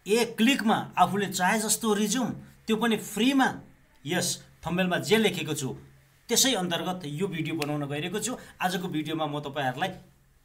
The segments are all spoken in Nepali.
एक क्लिकमा आफूले चाहे जस्तो रिज्युम त्यो पनि फ्रीमा यस थम्बनेलमा जे लेखेको छु त्यसै अन्तर्गत यो भिडियो बनाउन गइरहेको छु। आजको भिडियोमा म तपाईहरुलाई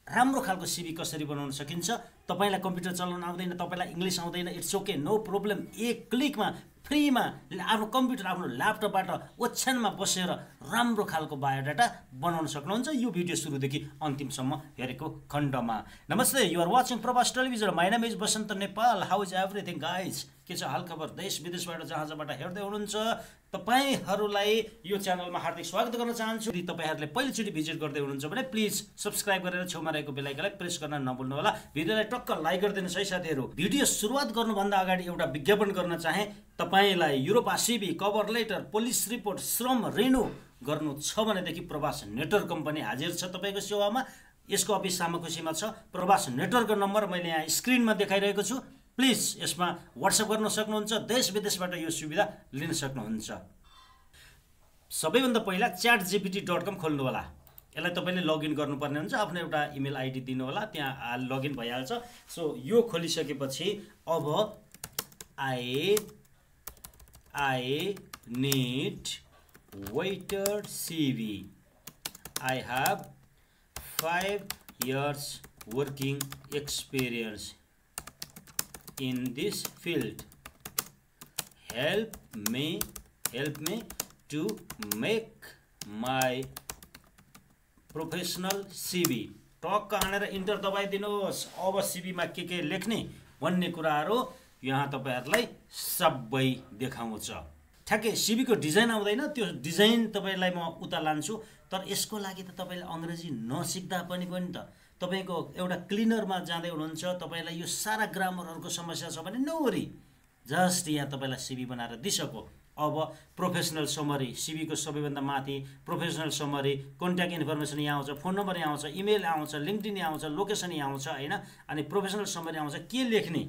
राम्रो खालको सिभी कसरी बनाउन सकिन्छ, तपाईलाई कम्प्युटर चलाउन आउँदैन, तपाईलाई इंग्लिश आउँदैन, इट्स ओके, नो प्रब्लम, एक क्लिकमा फ्रीमा आफ्नो कम्प्युटर आफ्नो ल्यापटपबाट ओछ्यानमा बसेर राम्रो खालको बायोडाटा बनाउन सक्नुहुन्छ यो भिडियो सुरुदेखि अन्तिमसम्म हेरेको खण्डमा। नमस्ते, you are watching Prabhas television, my name is Basant Nepal. How is everything guys? के छ हालखबर देश विदेशबाट जहाँ जहाँबाट हेर्दै हुनुहुन्छ तपाईहरुलाई यो च्यानलमा हार्दिक स्वागत गर्न चाहन्छु। यदि तपाईहरुले पहिलोचोटि भिजिट गर्दै हुनुहुन्छ भने प्लिज सब्स्क्राइब गरेर छेउमा रहेको बेल आइकनलाई प्रेस गर्न नभुल्नु होला। भिडियोलाई टक्क लाइक गरिदिनुस् है साथीहरु। भिडियो सुरुवात गर्नुभन्दा अगाडि एउटा विज्ञापन गर्न चाहे। तपाईलाई Europa CV, cover letter, police report, श्रम रिन्यू गर्नु छ भनेदेखि प्रभास नेटवर्क कम्पनी हाजिर छ तपाईको सेवामा। यसको अफिस सामाखुसीमा छ। प्रभास नेटवर्कको नम्बर मैले यहाँ स्क्रिनमा देखाइरहेको छु। प्लिज यसमा व्हाट्सएप गर्न सक्नुहुन्छ। देश विदेशबाट यो सुविधा लिन सक्नुहुन्छ। सबैभन्दा पहिला chatgpt.com खोल्नु होला। यसलाई तपाईले लगइन गर्नुपर्ने हुन्छ। आफ्नो एउटा इमेल आइडी दिनु होला, त्यहाँ लगइन भइहाल्छ। सो यो खोलिसकेपछि अब I need waiter CV. I have 5 years working experience in this field. Help me to make my professional CV. टक्क हानेर इन्टर दबाइदिनुहोस्। अब CV मा के लेख्ने भन्ने कुराहरु यहाँ तपाईहरुलाई सबै देखाउँछ। ठ्याक्कै CV को डिजाइन आउँदैन, त्यो डिजाइन तपाईलाई म उता लान्छु। तर यसको लागि त तपाईले अंग्रेजी नसिक्दा पनि त तपाईको एउटा क्लिनरमा जाँदै हुनुहुन्छ, तपाईलाई यो सारा ग्रामरहरुको समस्या छ भने नो वरी, जस्ट यहाँ तपाईलाई CV बनाएर दिसको। अब प्रोफेसनल समरी, CV को सबैभन्दा माथि प्रोफेसनल समरी, कन्ट्याक्ट इन्फर्मेसन यहाँ आउँछ, फोन नम्बर यहाँ आउँछ, इमेल आउँछ, लिंक्डइन यहाँ आउँछ, लोकेसन यहाँ आउँछ हैन। अनि प्रोफेसनल समरी आउँछ, के लेख्ने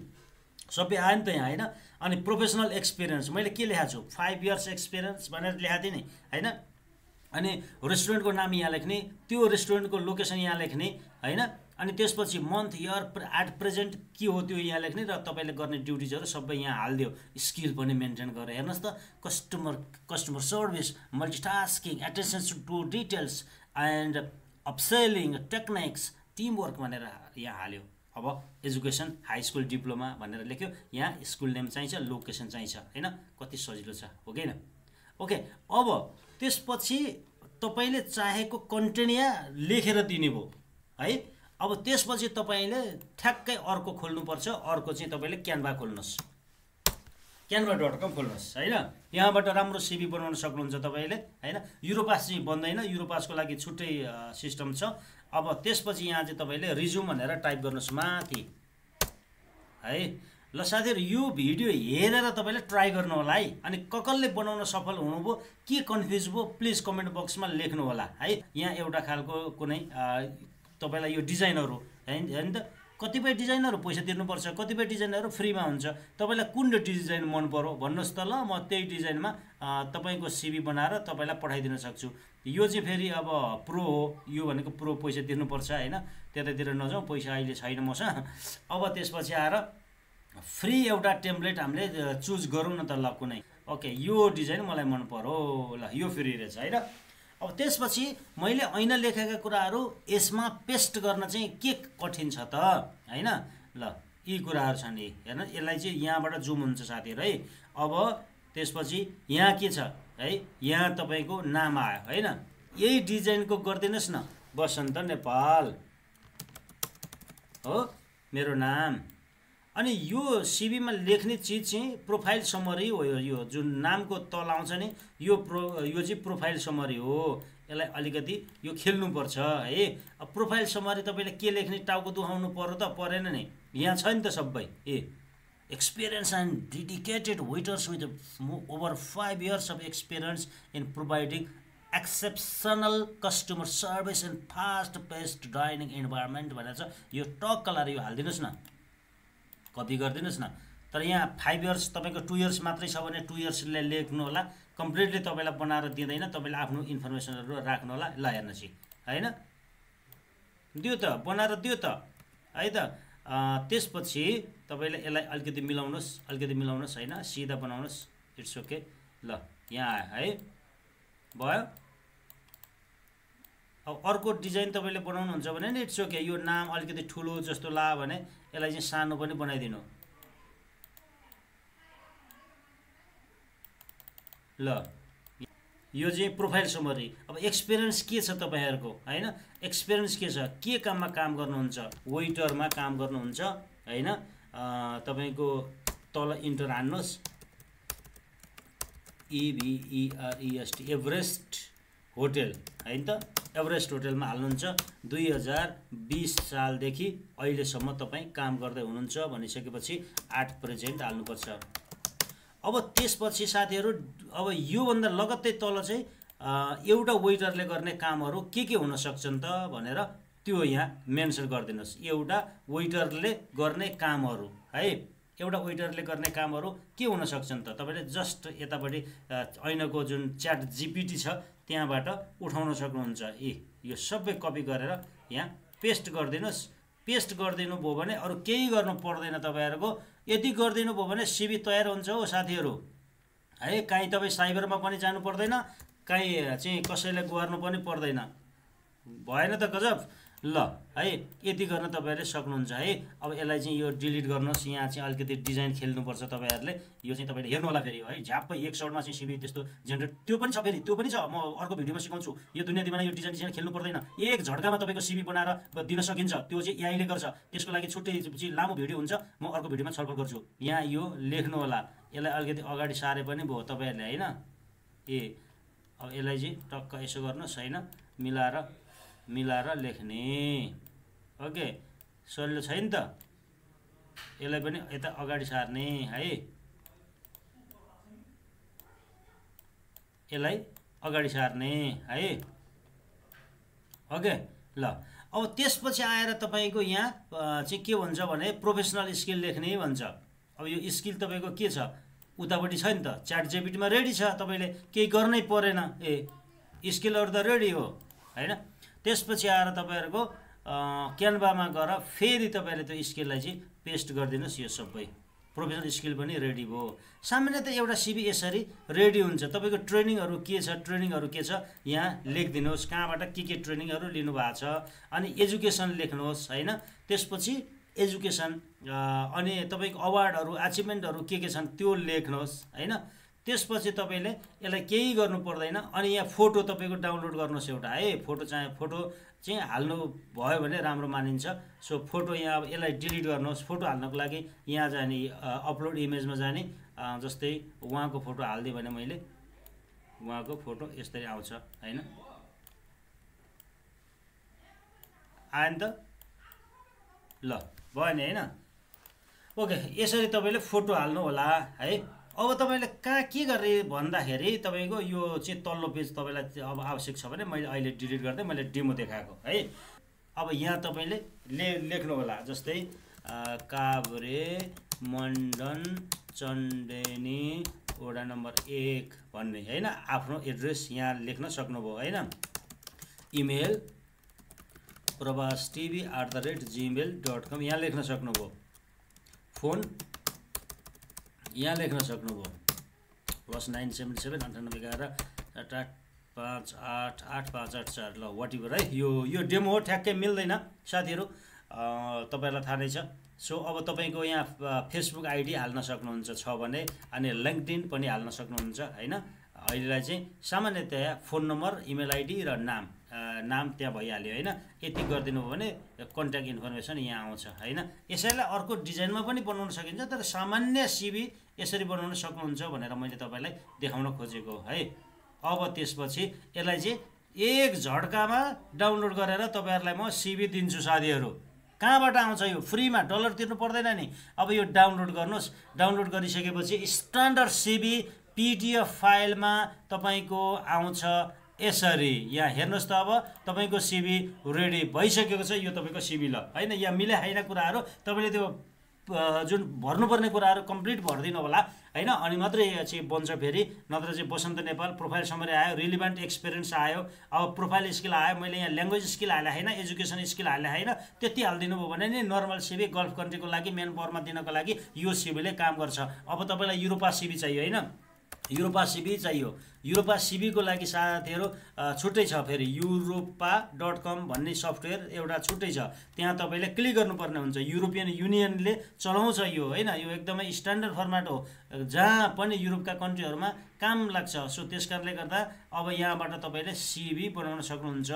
सबै आयो नि त यहाँ हैन। अनि प्रोफेसनल एक्सपिरियन्स मैले के लेखेको छु 5 इयर्स एक्सपिरियन्स भनेर लेखादिए नि हैन। अनि रेस्टुरेन्टको नाम यहाँ लेख्ने, त्यो रेस्टुरेन्टको लोकेसन यहाँ लेख्ने हैन। अनि त्यसपछि मन्थ इयर एट प्रेजेन्ट के हो त्यो यहाँ लेख्ने र तपाईले गर्ने ड्युटीजहरु सबै यहाँ हाल्दियो। स्किल पनि मेन्टेन गरेर हेर्नुस् त, customer service, multitasking, attention to details and upselling techniques, team work भनेर यहाँ हाल्यो। अब एजुकेसन हाई स्कुल डिप्लोमा भनेर लेख्यो। यहाँ स्कुल नेम चाहिन्छ, लोकेसन चाहिन्छ हैन। कति सजिलो छ हो किन? ओके, अब त्यसपछि तपाईले चाहेको कन्टेन्ट यहाँ लेखेर दिने भो है। अब त्यसपछि तपाईले ठ्याक्कै अर्को खोल्नु पर्छ। अर्को चाहिँ तपाईले क्यानभा खोल्नुस्, canva.com खोल्नुस् हैन। यहाँबाट राम्रो CV बनाउन सक्नुहुन्छ तपाईले हैन। युरोपास चाहिँ बन्दैन, युरोपासको लागि छुट्टै सिस्टम छ। अब त्यसपछि यहाँ चाहिँ तपाईले रिज्युम भनेर टाइप गर्नुस् माथि है। ल साथीहरु, यो भिडियो हेरेर तपाईले ट्राई गर्नु होला है। अनि कसले बनाउन सफल हुनुभयो, के कन्फ्युज भयो, प्लिज कमेन्ट बक्समा लेख्नु होला है। यहाँ एउटा खालको कुनै तपाईलाई यो डिजाइनहरु हैन त, कतिपय डिजाइनहरु पैसा तिर्नुपर्छ, कतिपय डिजाइनहरु फ्रीमा हुन्छ। तपाईलाई कुन डिजाइन मन पर्यो भन्नुस् त, ल म त्यही डिजाइनमा तपाईको CV बनाएर तपाईलाई पठाइदिन सक्छु। यो चाहिँ फेरि अब प्रो हो, यो भनेको प्रो पैसा तिर्नुपर्छ हैन। त्यतातिर नजाउँ, पैसा अहिले छैन मसँग। अब त्यसपछि आएर फ्री एउटा टेम्प्लेट हामीले चुज गरौँ न त, ल कुनै ओके यो डिजाइन मलाई मन पर्यो, ल यो फ्री रहेछ हैन। अब त्यसपछि मैले ऐना लेखेका कुराहरु यसमा पेस्ट गर्न चाहिँ के कठिन छ त हैन। ल यी कुराहरु छन् हेर्न, यसलाई चाहिँ यहाँबाट जुम हुन्छ साथीहरु है। अब त्यसपछि यहाँ के छ है, यहाँ तपाईको नाम आयो हैन। यही डिजाइनको गर्दिनुस् न, बसन्त नेपाल हो मेरो नाम। अनि यो CV मा लेख्ने चीज चाहिँ प्रोफाइल समरी हो। यो जुन नामको तल आउँछ नि, यो चाहिँ प्रोफाइल समरी हो। यसलाई अलिकति यो खेल्नु पर्छ है। अब प्रोफाइल समरी तपाईले के लेख्ने टाउको दुखाउनु पर्यो त परेन नि, यहाँ छ नि त सबै। Experience and dedicated waiters with over 5 years of experience in providing exceptional customer service and fast paced dining environment भनेर छ। यो टक्क लाएर यो हाल्दिनुस् न, कपी गर्दिनुस् न। तर यहाँ 5 इयर्स तपाईको 2 इयर्स मात्रै छ भने 2 इयर्सले लेख्नु होला। कम्प्लिटली तपाईलाई बनाएर दिँदैन, तपाईले आफ्नो इन्फर्मेसनहरु राख्नु होला। ल हेर्नुस् हैन, दियो त बनाएर दियो त है त। त्यसपछि तपाईँले यसलाई अलिकति मिलाउनुहोस् हैन, सिधा बनाउनुहोस्। It's okay. ल यहाँ आयो है, भयो। अब अर्को डिजाइन तपाईँले बनाउनुहुन्छ भने नि इट्स ओके। यो नाम अलिकति ठुलो जस्तो लाग्यो भने यसलाई चाहिँ सानो पनि बनाइदिनु। ल यो चाहिँ प्रोफाइल समरी। अब एक्सपिरियन्स के छ तपाईँहरूको हैन, एक्सपिरियन्स के छ, के काममा काम गर्नुहुन्छ, वेटरमा काम गर्नुहुन्छ हैन। तपाईँको तल इन्टर हान्नुहोस्, EVEREST एभरेस्ट होटल हैन त, एभरेस्ट होटलमा हाल्नुहुन्छ। 2020 सालदेखि अहिलेसम्म तपाईँ काम गर्दै हुनुहुन्छ भनिसकेपछि 8 प्रेजेन्ट हाल्नुपर्छ। अब त्यसपछि साथीहरू, अब योभन्दा लगत्तै तल चाहिँ एउटा वेटरले गर्ने कामहरू के हुन सक्छन् त भनेर त्यो यहाँ मेन्सन गरिदिनुहोस्। एउटा वेटरले गर्ने कामहरू है, एउटा वेटरले गर्ने कामहरू के हुन सक्छन् त, तपाईँले जस्ट यतापट्टि ऐनको जुन च्याट GPT छ त्यहाँबाट उठाउन सक्नुहुन्छ। यो सबै कपी गरेर यहाँ पेस्ट गरिदिनुहोस्। पेस्ट गरिदिनु भयो भने अरू केही गर्नु पर्दैन तपाईँहरूको। यदि गरिदिनु भयो भने सिभी तयार हुन्छ हो साथीहरू है। काहीँ तपाईँ साइबरमा पनि जानु पर्दैन, काहीँ चाहिँ कसैलाई गुहार्नु पनि पर्दैन। भएन त गजब। ल है, यति गर्न तपाईँहरूले सक्नुहुन्छ है। अब यसलाई चाहिँ यो डिलिट गर्नुहोस्। यहाँ चाहिँ अलिकति डिजाइन खेल्नुपर्छ तपाईँहरूले। यो चाहिँ तपाईँले हेर्नु होला फेरि है, झ्याप्पै एक सर्टमा चाहिँ सिभी त्यस्तो जेनरेट त्यो पनि छ, फेरि त्यो पनि छ। म अर्को भिडियोमा सिकाउँछु। यो दुनियाँ दिमागमा यो डिजाइन खेल्नु पर्दैन, एक झड्कामा तपाईँको सिभी बनाएर दिन सकिन्छ। त्यो चाहिँ एआईले गर्छ, त्यसको लागि छुट्टै चाहिँ लामो भिडियो हुन्छ, म अर्को भिडियोमा छलफल गर्छु। यहाँ यो लेख्नु होला, यसलाई अलिकति अगाडि सारे पनि भयो तपाईँहरूले हैन। अब यसलाई चाहिँ टक्क यसो गर्नुहोस् हैन, मिलाएर लेख्ने। ओके, सजिलो छैन त। यसलाई पनि यता अगाडि सार्ने है, यसलाई अगाडि सार्ने है। ओके ल, अब त्यसपछि आएर तपाईँको यहाँ चाहिँ के भन्छ भने प्रोफेसनल स्किल लेख्ने भन्छ। अब यो स्किल तपाईँको के छ उतापट्टि छ नि त, च्याट जीपीटीमा रेडी छ, तपाईँले केही गर्नै परेन। स्किलहरू त रेडी हो हैन। त्यसपछि आएर तपाईँहरूको क्यानभामा गएर फेरि तपाईँले त्यो स्किललाई चाहिँ पेस्ट गरिदिनुहोस्। यो सबै प्रोफेसनल स्किल पनि रेडी भयो। सामान्यतः एउटा सिभी यसरी रेडी हुन्छ। तपाईँको ट्रेनिङहरू के छ यहाँ लेखिदिनुहोस्, कहाँबाट के ट्रेनिङहरू लिनुभएको छ। अनि एजुकेसन लेख्नुहोस् हैन। त्यसपछि एजुकेसन अनि तपाईँको अवार्डहरू अचिभमेन्टहरू के छन् त्यो लेख्नुहोस् हैन। त्यसपछि तपाईँले यसलाई केही गर्नु पर्दैन। अनि यहाँ फोटो तपाईँको डाउनलोड गर्नुहोस् एउटा है। फोटो चाहिँ हाल्नु भयो भने राम्रो मानिन्छ। सो फोटो यहाँ अब यसलाई डिलिट गर्नुहोस्। फोटो हाल्नको लागि यहाँ जाने, अपलोड इमेजमा जाने, जस्तै उहाँको फोटो हालिदिएँ भने मैले उहाँको फोटो यसरी आउँछ हैन। आयो नि त, ल भयो नि हैन। ओके, यसरी तपाईँले फोटो हाल्नु होला है। अब तपाईँले कहाँ के गर्ने भन्दाखेरि तपाईँको यो चाहिँ तल्लो पेज तपाईँलाई अब आवश्यक छ भने मैले अहिले डिलिट गर्दै मैले डेमो देखाएको है। अब यहाँ तपाईँले लेख्नु होला, जस्तै काभ्रे मण्डन चण्डेनी वडा नम्बर 1 भन्ने हैन। आफ्नो एड्रेस यहाँ लेख्न सक्नुभयो हैन। इमेल prabastv@gmail.com यहाँ लेख्न सक्नुभयो। फोन यहाँ लेख्न सक्नुभयो, +977 9811 885884। ल वाटेभर है। यो डेमो हो, ठ्याक्कै मिल्दैन साथीहरू, तपाईँहरूलाई थाहा नै छ। सो अब तपाईँको यहाँ फेसबुक आइडी हाल्न सक्नुहुन्छ छ भने, अनि लिङ्कडिन पनि हाल्न सक्नुहुन्छ हैन। अहिलेलाई चाहिँ सामान्यतया फोन नम्बर, इमेल आइडी र नाम त्यहाँ भइहाल्यो हैन। यति गरिदिनु भयो भने कन्ट्याक्ट इन्फर्मेसन यहाँ आउँछ हैन। यसैलाई अर्को डिजाइनमा पनि बनाउन सकिन्छ, तर सामान्य सिभी यसरी बनाउन सक्नुहुन्छ भनेर मैले तपाईँलाई देखाउन खोजेको है। अब त्यसपछि यसलाई चाहिँ एक झड्कामा डाउनलोड गरेर तपाईँहरूलाई म सिभी दिन्छु साथीहरू। कहाँबाट आउँछ यो? फ्रीमा, डलर तिर्नु पर्दैन नि। अब यो डाउनलोड गर्नुहोस्। डाउनलोड गरिसकेपछि स्ट्यान्डर्ड सिभी PDF फाइलमा तपाईँको आउँछ यसरी। यहाँ हेर्नुहोस् त, अब तपाईँको सिभी रेडी भइसकेको छ। यो तपाईँको सिभी ल हैन। यहाँ मिले हैन कुराहरू, तपाईँले त्यो जुन भर्नुपर्ने कुराहरू कम्प्लिट भरिदिनु होला हैन। अनि मात्रै चाहिँ बन्छ फेरि, नत्र चाहिँ बसन्त नेपाल प्रोफाइल समरी आयो, रिलिभेन्ट एक्सपिरियन्स आयो, अब प्रोफाइल स्किल आयो, मैले यहाँ ल्याङ्ग्वेज स्किल हाले हैन, एजुकेसन स्किल हाले हैन, त्यति हालिदिनु भयो भने नि नर्मल सिभी गल्फ कन्ट्रीको लागि मेन पावरमा दिनको लागि यो सिभीले काम गर्छ। अब तपाईँलाई युरोपा सिभी चाहियो हैन, युरोपा सिभी चाहियो। युरोपा सिभीको लागि साथीहरू छुट्टै छ, फेरि युरोपा.com भन्ने सफ्टवेयर एउटा छुट्टै छ, त्यहाँ तपाईँले क्लिक गर्नुपर्ने हुन्छ। युरोपियन युनियनले चलाउँछ यो हैन, यो एकदमै स्ट्यान्डर्ड फर्मेट हो, जहाँ पनि युरोपका कन्ट्रीहरूमा काम लाग्छ। सो त्यस कारणले गर्दा अब यहाँबाट तपाईँले सिभी बनाउन सक्नुहुन्छ।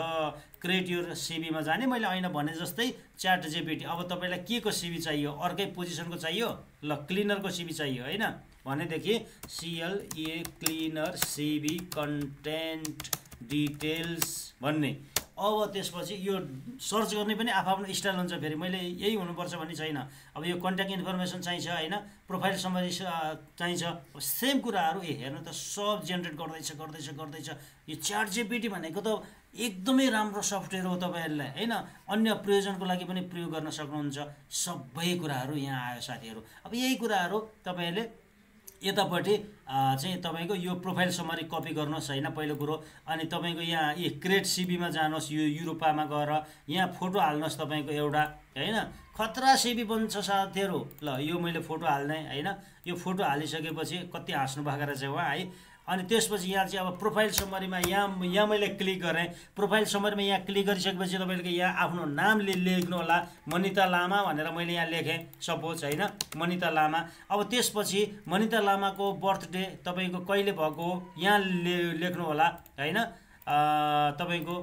क्रिएट योर सिभीमा जाने, मैले ऐना भने जस्तै च्याट जिपिटी। अब तपाईँलाई के को सिभी चाहियो, अर्कै पोजिसनको चाहियो, ल क्लिनरको सिभी चाहियो हैन भनेदेखि CLA cleaner CV content details भन्ने। अब त्यसपछि यो सर्च गर्ने पनि आफ्नो स्टाइल हुन्छ, फेरि मैले यही हुनुपर्छ भन्ने छैन। अब यो कन्ट्याक्ट इन्फर्मेसन चाहिन्छ हैन, प्रोफाइल समरी चाहिन्छ, सेम कुराहरू हेर्नु त सब जेनेरेट गर्दैछ। यो च्याट जिपिटी भनेको त एकदमै राम्रो सफ्टवेयर हो तपाईँहरूलाई हैन, अन्य प्रयोजनको लागि पनि प्रयोग गर्न सक्नुहुन्छ। सबै कुराहरू यहाँ आयो साथीहरू। अब यही कुराहरू तपाईँहरूले यतापट्टि चाहिँ तपाईँको यो प्रोफाइल समरी कपी गर्नुहोस् हैन पहिलो कुरो। अनि तपाईँको यहाँ क्रिएट सिभीमा जानुहोस्, यो युरोपामा गएर यहाँ फोटो हाल्नुहोस् तपाईँको एउटा हैन, खतरा सिभी बन्छ साथीहरू। ल यो मैले फोटो हाल्ने हैन, यो फोटो हालिसकेपछि कति हाँस्नु भएको रहेछ उहाँ है। अनि त्यसपछि यहाँ चाहिँ अब प्रोफाइल समरीमा यहाँ मैले क्लिक गरेँ, प्रोफाइल समरीमा यहाँ क्लिक गरिसकेपछि तपाईँले यहाँ आफ्नो नाम लेख्नु होला, मनिता लामा भनेर मैले यहाँ लेखेँ सपोज हैन, मनिता लामा। अब त्यसपछि मनिता लामाको बर्थडे तपाईँको कहिले भएको यहाँ लेख्नु होला हैन। तपाईँको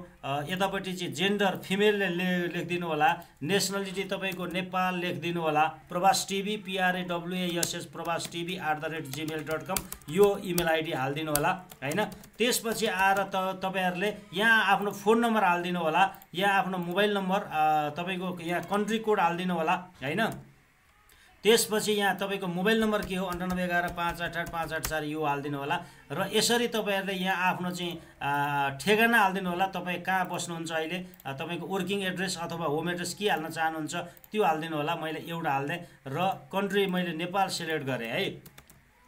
यतापट्टि चाहिँ जेन्डर फिमेलले लेखिदिनु होला, नेसनलिटी तपाईँको नेपाल लेखिदिनु होला, प्रवास टिभी PRAWASS प्रवास टिभी @gmail.com यो इमेल आइडी हालिदिनु होला हैन। त्यसपछि आएर तपाईँहरूले यहाँ आफ्नो फोन नम्बर हालिदिनु होला, यहाँ आफ्नो मोबाइल नम्बर तपाईँको यहाँ कन्ट्री कोड हालिदिनु होला हैन। त्यसपछि यहाँ तपाईँको मोबाइल नम्बर के हो 9811588584 यो हालिदिनु होला। र यसरी तपाईँहरूले यहाँ आफ्नो चाहिँ ठेगाना हालिदिनु होला, तपाईँ कहाँ बस्नुहुन्छ अहिले, तपाईँको वर्किङ एड्रेस अथवा होम एड्रेस के हाल्न चाहनुहुन्छ त्यो हालिदिनु होला। मैले एउटा हाल्दै र कन्ट्री मैले नेपाल सिलेक्ट गरेँ है।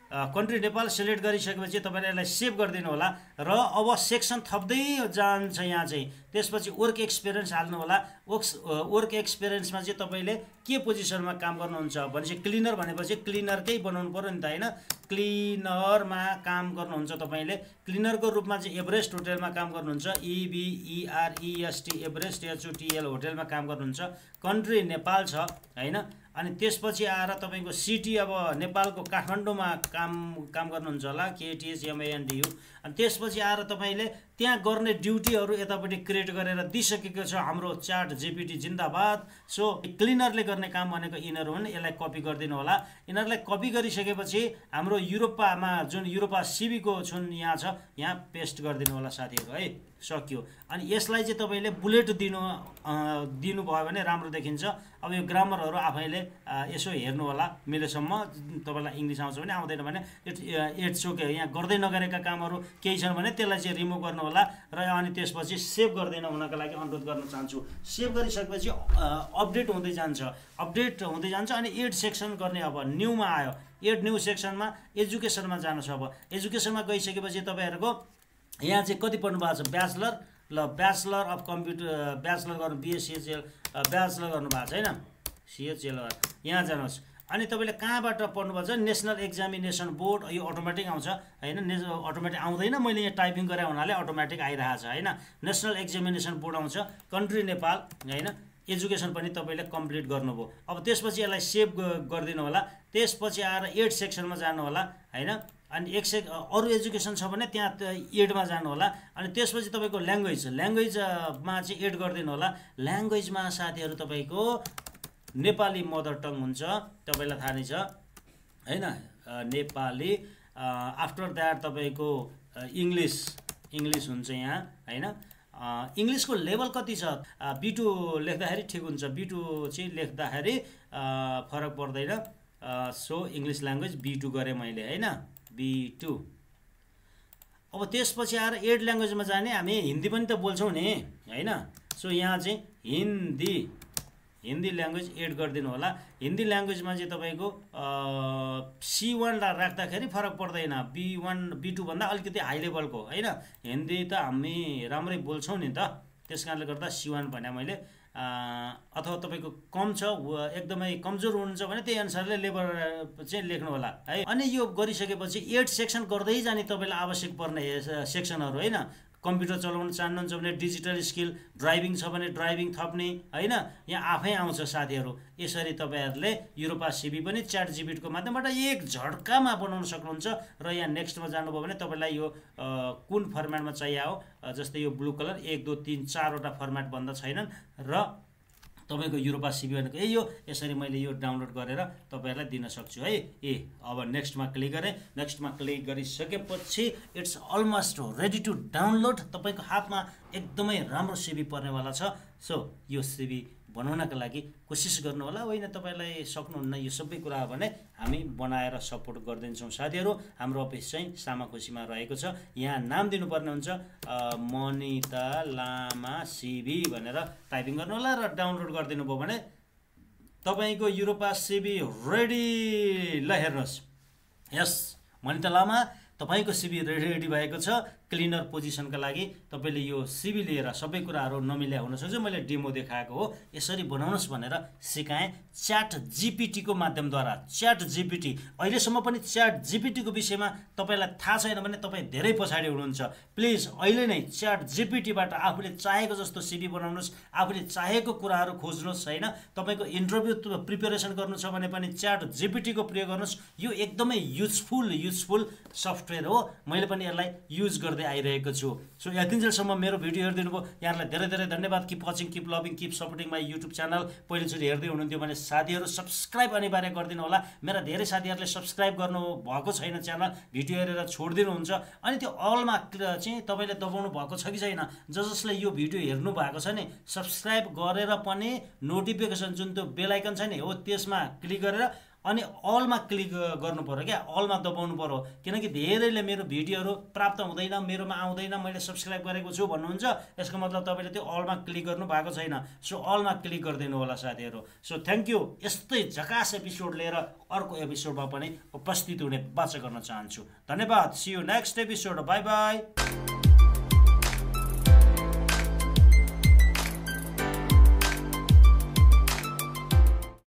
कन्ट्री नेपाल सिलेक्ट गरिसकेपछि तपाईँले यसलाई सेभ गरिदिनु होला। र अब सेक्सन थप्दै जान्छ यहाँ चाहिँ, त्यसपछि वर्क एक्सपिरियन्स हाल्नु होला। वर्क एक्सपिरियन्समा चाहिँ तपाईँले के पोजिसनमा काम गर्नुहुन्छ भनेपछि क्लिनर भनेपछि क्लिनरकै बनाउनु पर्यो नि त हैन। क्लिनरमा काम गर्नुहुन्छ तपाईँले, क्लिनरको रूपमा चाहिँ एभरेस्ट होटेलमा काम गर्नुहुन्छ, EVEREST एभरेस्ट HOTL होटेलमा काम गर्नुहुन्छ, कन्ट्री नेपाल छ हैन। अनि त्यसपछि आएर तपाईँको सिटी अब नेपालको काठमाडौँमा काम गर्नुहुन्छ होला, KTHMANDU। अनि त्यसपछि आएर तपाईँले त्यहाँ गर्ने ड्युटीहरू यतापट्टि क्रिएट गरेर दिइसकेको छ हाम्रो च्याट जिपिटी जिन्दाबाद। सो क्लिनरले गर्ने काम भनेको यिनीहरू हुन्, यसलाई कपी गरिदिनु होला। यिनीहरूलाई कपी गरिसकेपछि हाम्रो युरोपामा जुन युरोपा सिभीको जुन यहाँ छ यहाँ पेस्ट गरिदिनु होला साथीहरू है, सक्यो। अनि यसलाई चाहिँ तपाईँले बुलेट दिनुभयो भने राम्रो देखिन्छ। अब यो ग्रामरहरू आफैले यसो हेर्नु होला, मिलेसम्म तपाईँलाई इङ्ग्लिस आउँछ भने आउँदैन भने इट्स ओके। यहाँ गर्दै नगरेका कामहरू केही छन् भने त्यसलाई चाहिँ रिमुभ गर्नु होला। र अनि त्यसपछि सेभ गर्दैन हुनको लागि अनुरोध गर्न चाहन्छु। सेभ गरिसकेपछि अपडेट हुँदै जान्छ अनि एड सेक्सन गर्ने। अब न्यूमा आयो, एड न्यू सेक्सनमा एजुकेसनमा जानुहोस्। अब एजुकेसनमा गइसकेपछि तपाईँहरूको यहाँ चाहिँ कति पढ्नु भएको छ, ब्याचलर। ल ब्याचलर अफ कम्प्युटर ब्याचलर गर्नु, BSc ब्याचलर गर्नुभएको छ होइन, CHLR यहाँ जानुहोस्। अनि तपाईँले कहाँबाट पढ्नुभएको छ, नेसनल एक्जामिनेसन बोर्ड, यो अटोमेटिक आउँछ होइन, अटोमेटिक आउँदैन, मैले यहाँ टाइपिङ गरेँ हुनाले अटोमेटिक आइरहेको छ होइन। नेसनल एक्जामिनेसन बोर्ड आउँछ, कन्ट्री नेपाल होइन। एजुकेसन पनि तपाईँले कम्प्लिट गर्नुभयो। अब त्यसपछि यसलाई सेभ गरिदिनु होला। त्यसपछि आएर एड सेक्सनमा जानु होला होइन। अनि अरू एजुकेसन छ भने त्यहाँ एडमा जानु होला। अनि त्यसपछि तपाईँको ल्याङ्ग्वेजमा चाहिँ एड गरिदिनु होला। ल्याङ्ग्वेजमा साथीहरू तपाईँको नेपाली मदर टङ हुन्छ, तपाईँलाई थाहा नै छ हैन, नेपाली। आफ्टर द्याट तपाईँको इङ्ग्लिस हुन्छ यहाँ हैन। इङ्ग्लिसको लेभल कति छ, B2 लेख्दाखेरि ठिक हुन्छ, B2 चाहिँ लेख्दाखेरि फरक पर्दैन। सो इङ्ग्लिस ल्याङ्ग्वेज B2 गरेँ मैले हैन, B2। अब त्यसपछि आएर एड ल्याङ्ग्वेजमा जाने, हामी हिन्दी पनि त बोल्छौँ नि हैन। सो यहाँ चाहिँ हिन्दी ल्याङ्ग्वेज एड गरिदिनु होला। हिन्दी ल्याङ्ग्वेजमा चाहिँ तपाईँको C1 राख्दाखेरि फरक पर्दैन, B1 B2 भन्दा अलिकति हाई लेभलको होइन। हिन्दी त हामी राम्रै बोल्छौँ नि त, त्यस कारणले गर्दा C1 भने मैले। अथवा तपाईँको कम छ, एकदमै कमजोर हुनुहुन्छ भने त्यही अनुसारले लेभल चाहिँ लेख्नु होला है। अनि यो गरिसकेपछि 8 सेक्सन गर्दै जाने तपाईँलाई आवश्यक पर्ने सेक्सनहरू होइन। कम्प्युटर चलाउन चाहनुहुन्छ भने डिजिटल स्किल, ड्राइभिङ छ भने ड्राइभिङ थप्ने होइन, यहाँ आफै आउँछ साथीहरू। यसरी तपाईँहरूले युरोपा सिभी पनि च्याट जिपिटीको माध्यमबाट एक झड्कामा बनाउन सक्नुहुन्छ। र यहाँ नेक्स्टमा जानुभयो भने तपाईँलाई यो कुन फर्मेटमा चाहिए हो, जस्तै यो ब्लू कलर 1 2 3 4वटा फर्मेट भन्दा छैनन् र तपाईँको युरोपा सिभी भनेको यो यसरी मैले यो डाउनलोड गरेर तपाईँहरूलाई दिन सक्छु है। अब नेक्स्टमा क्लिक गरेँ। नेक्स्टमा क्लिक गरिसकेपछि it's almost ready to download. तपाईँको हातमा एकदमै राम्रो सिभी पर्नेवाला छ। सो यो सिभी बनाउनका लागि कोसिस गर्नु होला। होइन तपाईँलाई सक्नुहुन्न यो सबै कुरा भने हामी बनाएर सपोर्ट गरिदिन्छौँ साथीहरू। हाम्रो अफिस चाहिँ सामाखुसीमा रहेको छ। यहाँ नाम दिनुपर्ने हुन्छ मनिता लामा सिभी भनेर टाइपिङ गर्नु होला र डाउनलोड गरिदिनु भयो भने तपाईँको युरोपा सिभी रेडी। ल हेर्नुहोस्, यस मनिता लामा तपाईँको सिभी रेडी भएको छ। क्लिनर पोजिसनका लागि तपाईँले यो सिभी लिएर सबै कुराहरू नमिल्या हुनसक्छ। मैले डेमो देखाएको हो, यसरी बनाउनुहोस् भनेर सिकाएँ च्याट जिपिटीको माध्यमद्वारा। च्याट जिपिटी अहिलेसम्म पनि च्याट जिपिटीको विषयमा तपाईँलाई थाहा छैन भने तपाईँ धेरै पछाडि हुनुहुन्छ। प्लिज अहिले नै च्याट जिपिटीबाट आफूले चाहेको जस्तो सिभी बनाउनुहोस्, आफूले चाहेको कुराहरू खोज्नुहोस् होइन। तपाईँको इन्टरभ्यू प्रिपेरेसन गर्नु छ भने पनि च्याट जिपिटीको प्रयोग गर्नुहोस्। यो एकदमै युजफुल सफ्टवेयर हो। मैले पनि यसलाई युज गर्दै आइरहेको छु। सो यतिन्जेलसम्म मेरो भिडियो हेरिदिनु भयो, यहाँलाई धेरै धेरै धन्यवाद। Keep watching, keep loving, keep supporting my YouTube channel. पहिलोचोटि हेर्दै हुनुहुन्थ्यो भने साथीहरू सब्सक्राइब अनिवार्य गरिदिनु होला। मेरा धेरै साथीहरूले सब्सक्राइब गर्नु भएको छैन, च्यानल भिडियो हेरेर छोडिदिनुहुन्छ। अनि त्यो अलमा चाहिँ तपाईँले दबाउनु भएको छ कि छैन, जसले यो भिडियो हेर्नु भएको छ नि सब्सक्राइब गरेर पनि नोटिफिकेसन जुन त्यो बेल आइकन छ नि हो त्यसमा क्लिक गरेर अनि अलमा क्लिक गर्नु पर्यो क्या, अलमा दबाउनु पर्यो। किनकि धेरैले मेरो भिडियोहरू प्राप्त हुँदैन, मेरोमा आउँदैन, मैले सब्सक्राइब गरेको छु भन्नुहुन्छ, यसको मतलब तपाईँले त्यो अलमा क्लिक गर्नु भएको छैन। सो अलमा क्लिक गरिदिनु होला साथीहरू। So thank you. यस्तै झकास एपिसोड लिएर अर्को एपिसोडमा पनि उपस्थित हुने बाचा गर्न चाहन्छु। धन्यवाद। See you next episode. Bye by.